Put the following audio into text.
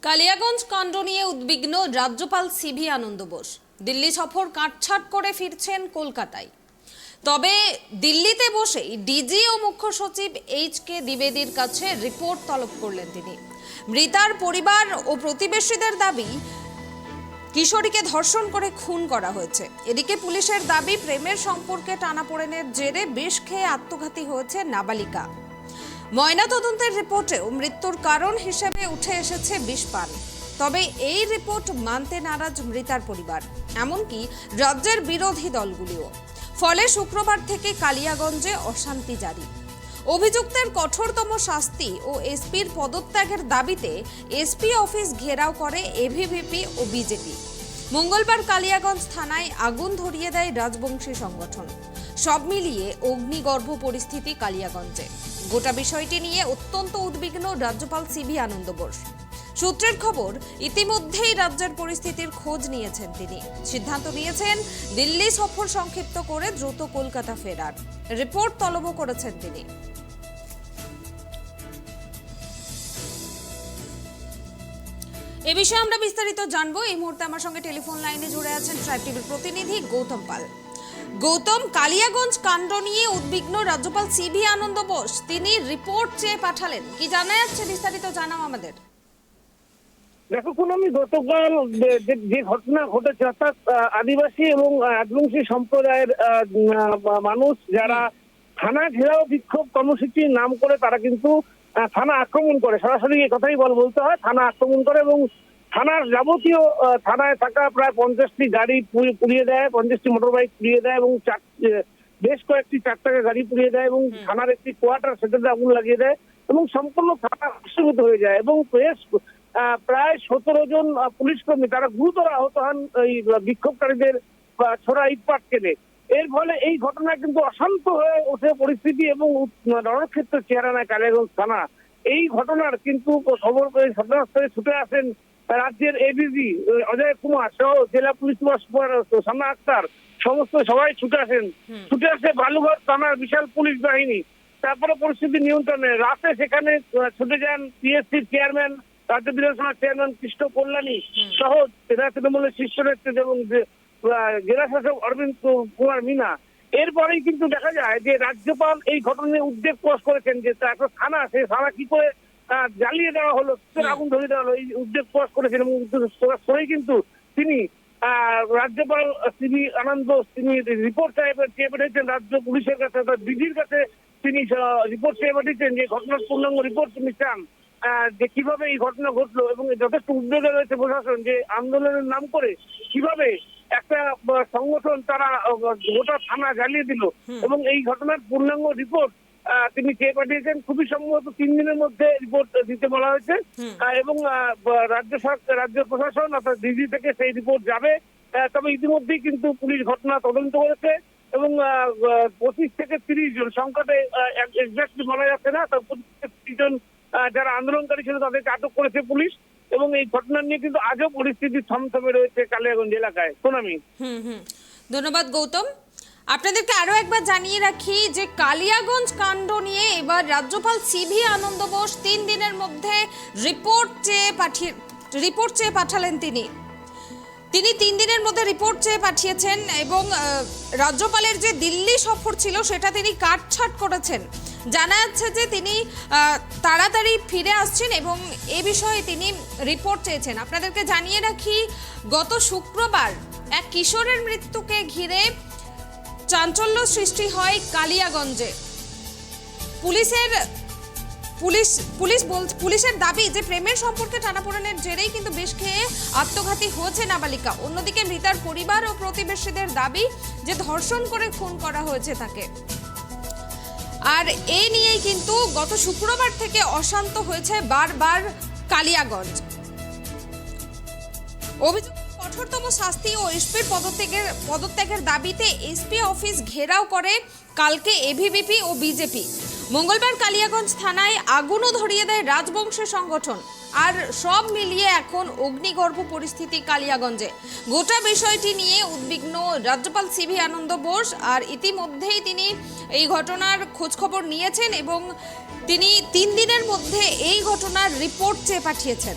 কালিয়াগঞ্জ কাণ্ড নিয়ে উদ্বিগ্ন রাজ্যপাল সিভি আনন্দ বোস। দিল্লি সফর কাটছাট করে ফিরছেন কলকাতায়। তবে দিল্লিতে বসেই ডিজি ও মুখ্য সচিব এইচ.কে দ্বিবেদীর কাছে রিপোর্ট তলব করলেন তিনি। মৃতার পরিবার ও প্রতিবেশীদের দাবি, কিশোরীকে ধর্ষণ করে খুন করা হয়েছে। এদিকে পুলিশের দাবি, প্রেমের সম্পর্কে টানাপোড়েনের জেরে বিষ খেয়ে আত্মঘাতী হয়েছে নাবালিকা। ময়নাতদন্তের রিপোর্টেও মৃত্যুর কারণ হিসেবে উঠে এসেছে বিষপান। তবে এই রিপোর্ট মানতে নারাজ মৃতার পরিবার, এমনকি রাজ্যের বিরোধী দলগুলিও। ফলে শুক্রবার থেকে কালিয়াগঞ্জে অশান্তি জারি। অভিযুক্তের কঠোরতম শাস্তি ও এসপির পদত্যাগের দাবিতে এসপি অফিস ঘেরাও করে এভিভিপি ও বিজেপি। মঙ্গলবার কালিয়াগঞ্জ থানায় আগুন ধরিয়ে দেয় রাজবংশী সংগঠন। সব মিলিয়ে অগ্নিগর্ভ পরিস্থিতি কালিয়াগঞ্জে। গোটা বিষয়টি নিয়ে অত্যন্ত উদ্বিগ্ন রাজ্যপাল সিভি আনন্দ বোস। সূত্রের খবর, ইতিমধ্যেই রাজ্যের পরিস্থিতির খোঁজ নিয়েছেন তিনি। সিদ্ধান্ত নিয়েছেন দিল্লি সফর সংক্ষিপ্ত করে দ্রুত কলকাতা ফেরার। রিপোর্ট তলব করেছেন তিনি। এ বিষয়ে আমরা বিস্তারিত জানবো। এই মুহূর্তে আমার সঙ্গে টেলিফোন লাইনে জুড়ে আছেন ট্রাইব টিভির প্রতিনিধি গৌতম পাল। গৌতম, কালিয়াগঞ্জ কাণ্ড নিয়ে উদ্বিগ্ন রাজ্যপাল সিভি আনন্দ বোস, তিনি রিপোর্ট চেয়ে পাঠালেন। কি জানা যাচ্ছে, বিস্তারিত জানাও আমাদের। দেখো, আমি গতকাল যে ঘটনা ঘটেছে, অর্থাৎ আদিবাসী এবং রাজবংশী সম্প্রদায়ের মানুষ যারা থানা ঘেরাও বিক্ষোভ কর্মসূচির নাম করে তারা কিন্তু থানা আক্রমণ করে, সরাসরি এই কথাই বলতে হয়, থানা আক্রমণ করে এবং থানার যাবতীয় থানায় থাকা প্রায় 50টি গাড়ি পুড়িয়ে দেয়, 50টি মোটর বাইক পুড়িয়ে দেয় এবং বেশ কয়েকটি 4 চাকা গাড়ি পুড়িয়ে দেয় এবং থানার একটি কোয়ার্টার সেটাতে আগুন লাগিয়ে দেয় এবং সম্পূর্ণ থানা ভস্মীভূত হয়ে যায় এবং প্রায় 17 জন পুলিশ কর্মী তারা গুরুতর আহত হন এই বিক্ষোভকারীদের ছোড়া ইটপাট কেনে। এর ফলে এই ঘটনা কিন্তু অশান্ত হয়ে ওঠে পরিস্থিতি এবং রণক্ষেত্র চেহারা নেয় কালিয়াগঞ্জ থানা। এই ঘটনার কিন্তু খবর পেয়ে ঘটনাস্থলে ছুটে আসেন রাজ্যের এডিজি অজয় কুমার সহ জেলা পুলিশ সুপার সানা আক্তার, সমস্ত সবাই ছুটে আসে বালুঘাট থানার বিশাল পুলিশ বাহিনী। তারপরে পরিস্থিতি নিয়ন্ত্রণে রাতে সেখানে ছুটে যান পিএসসির চেয়ারম্যান, রাজ্য বিধানসভার চেয়ারম্যান কৃষ্ণ কল্যাণী সহ তৃণমূলের শীর্ষ নেতৃত্ব এবং জেলা শাসক অরবিন্দ কুমার মিনা। এরপরেই কিন্তু দেখা যায় যে রাজ্যপাল এই ঘটনা নিয়ে উদ্বেগ প্রকাশ করেছেন যে একটা থানা, সেই থানা কি করে জ্বালিয়ে দেওয়া হলো, আগুন ধরিয়ে দেওয়া হলো, এই উদ্বেগ প্রকাশ করেছেন এবং উদ্বেগ প্রকাশ করেই কিন্তু তিনি রাজ্যপাল সিভি আনন্দ তিনি রিপোর্ট চেয়ে পাঠিয়েছেন রাজ্য পুলিশের কাছে, ডিজির কাছে তিনি রিপোর্ট চেয়ে পাঠিয়েছেন যে ঘটনার পূর্ণাঙ্গ রিপোর্ট তিনি চান, যে কিভাবে এই ঘটনা ঘটলো এবং যথেষ্ট উদ্বেগে রয়েছে প্রশাসন যে আন্দোলনের নাম করে কিভাবে একটা সংগঠন তারা গোটা থানা জ্বালিয়ে দিল এবং এই ঘটনার পূর্ণাঙ্গ রিপোর্ট তিনি চেয়ে পাঠিয়েছেন। খুবই সম্ভবত 3 দিনের মধ্যে রিপোর্ট দিতে বলা হয়েছে এবং রাজ্য প্রশাসন অর্থাৎ ডিজি থেকে সেই রিপোর্ট যাবে। তবে ইতিমধ্যেই কিন্তু পুলিশ ঘটনা তদন্ত করেছে এবং 25 থেকে 30 জন, সংখ্যাতে এক্সাক্টলি বলা যাচ্ছে না, 25 জন যারা আন্দোলনকারী ছিল তাদেরকে আটক করেছে পুলিশ এবং এই ঘটনা নিয়ে কিন্তু আজও পরিস্থিতি থমথমে রয়েছে কালিয়াগঞ্জ এলাকায়। সোনামি, ধন্যবাদ গৌতম। আপনাদেরকে আরো একবার জানিয়ে রাখি যে কালিয়াগঞ্জ কাণ্ড নিয়ে এবার রাজ্যপাল সিভি আনন্দ বোস 3 দিনের মধ্যে রিপোর্ট চেয়ে পাঠালেন। তিনি 3 দিনের মধ্যে রিপোর্ট চেয়ে পাঠিয়েছেন এবং রাজ্যপালের যে দিল্লি সফর ছিল সেটা তিনি কাটছাট করেছেন। জানা যাচ্ছে যে তিনি তাড়াতাড়ি ফিরে আসছেন এবং এ বিষয়ে তিনি রিপোর্ট চেয়েছেন। আপনাদেরকে জানিয়ে রাখি, গত শুক্রবার এক কিশোরের মৃত্যুকে ঘিরে চাঞ্চল্য সৃষ্টি হয় কালিয়াগঞ্জে। পুলিশের দাবি যে প্রেমের সম্পর্কে টানাপোড়েনের জেরেই কিন্তু বিষ খেয়ে আত্মঘাতী হয়েছে নাবালিকা। অন্যদিকে মৃতার পরিবার ও প্রতিবেশীদের দাবি যে ধর্ষণ করে খুন করা হয়েছে তাকে। আর এই নিয়েই কিন্তু গত শুক্রবার থেকে অশান্ত হয়েছে বারবার কালিয়াগঞ্জ। অভিযুক্ত কঠোরতম শাস্তি ও এসপির পদত্যাগের দাবিতে এসপি অফিস ঘেরাও করে কালকে এভিভিপি ও বিজেপি। মঙ্গলবার কালিয়াগঞ্জ থানায় আগুনও ধরিয়ে দেয় রাজবংশী সংগঠন। আর সব মিলিয়ে এখন অগ্নিগর্ভ পরিস্থিতি কালিয়াগঞ্জে। গোটা বিষয়টি নিয়ে উদ্বিগ্ন রাজ্যপাল সিভি আনন্দ বোস। আর ইতিমধ্যেই তিনি এই ঘটনার খোঁজখবর নিয়েছেন এবং তিনি 3 দিনের মধ্যে এই ঘটনার রিপোর্ট চেয়ে পাঠিয়েছেন।